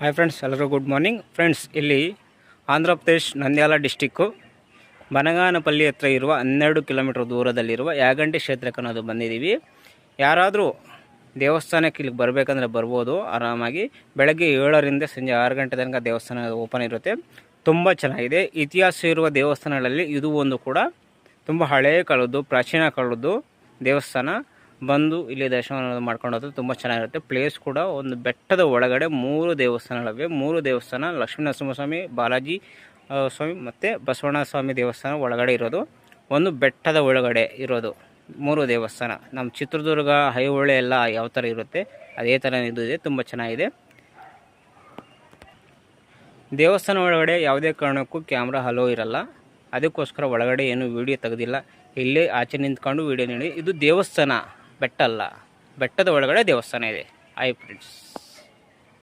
Hi friends, ಎಲ್ಲರಿಗೂ good morning. Friends, ಇಲ್ಲಿ Andhra Pradesh Nandyal district ಬನಗಾನಪಲ್ಲಿ ಹತ್ರ ಇರುವ 12 ಕಿಲೋಮೀಟರ್ ದೂರದಲ್ಲಿರುವ ಯಾಗಂಟಿ ಕ್ಷೇತ್ರಕ್ಕೆ ನಾವು ಬಂದಿದ್ದೀವಿ. ಯಾರಾದರೂ ದೇವಸ್ಥಾನಕ್ಕೆ ಇಲ್ಲಿಗೆ ಬರಬೇಕಂದ್ರೆ ಬರ್ಬೋದು ಆರಾಮಾಗಿ. ಬೆಳಗ್ಗೆ 7ರಿಂದ ಸಂಜೆ 6 ಗಂಟೆ ತನಕ ದೇವಸ್ಥಾನ ಓಪನ್ ಇರುತ್ತೆ. ತುಂಬ ಚೆನ್ನಾಗಿದೆ. ಇತಿಹಾಸ ಇರುವ ದೇವಸ್ಥಾನಗಳಲ್ಲಿ ಇದು ಒಂದು ಕೂಡ. ತುಂಬ ಹಳೆಯ ಕಾಲದ್ದು, ಪ್ರಾಚೀನ ಕಾಲದ್ದು ದೇವಸ್ಥಾನ. ಬಂದು ಇಲ್ಲಿ ದರ್ಶನ ಮಾಡ್ಕೊಂಡು ಹೋದ್ರೆ ತುಂಬ ಚೆನ್ನಾಗಿರುತ್ತೆ. ಪ್ಲೇಸ್ ಕೂಡ ಒಂದು ಬೆಟ್ಟದ ಒಳಗಡೆ 3 ದೇವಸ್ಥಾನಗಳಿವೆ. 3 ದೇವಸ್ಥಾನ ಲಕ್ಷ್ಮೀನರಸಿಂಹಸ್ವಾಮಿ, ಬಾಲಾಜಿ ಸ್ವಾಮಿ ಮತ್ತು ಬಸವಣ್ಣ ಸ್ವಾಮಿ ದೇವಸ್ಥಾನ ಒಳಗಡೆ ಇರೋದು. ಒಂದು ಬೆಟ್ಟದ ಒಳಗಡೆ ಇರೋದು 3 ದೇವಸ್ಥಾನ. ನಮ್ಮ ಚಿತ್ರದುರ್ಗ ಐಹೊಳೆ ಎಲ್ಲ ಯಾವ ಥರ ಇರುತ್ತೆ ಅದೇ ಥರ ಇದು ಇದೆ. ತುಂಬ ಚೆನ್ನಾಗಿದೆ. ದೇವಸ್ಥಾನ ಒಳಗಡೆ ಯಾವುದೇ ಕಾರಣಕ್ಕೂ ಕ್ಯಾಮ್ರಾ ಹಲೋ ಇರಲ್ಲ. ಅದಕ್ಕೋಸ್ಕರ ಒಳಗಡೆ ಏನು ವೀಡಿಯೋ ತೆಗೆದಿಲ್ಲ. ಇಲ್ಲೇ ಆಚೆ ನಿಂತ್ಕೊಂಡು ವೀಡಿಯೋ ನೀಡಿ. ಇದು ದೇವಸ್ಥಾನ, ಬೆಟ್ಟ ಅಲ್ಲ. ಬೆಟ್ಟದ ಒಳಗಡೆ ದೇವಸ್ಥಾನ ಇದೆ. Hi friends.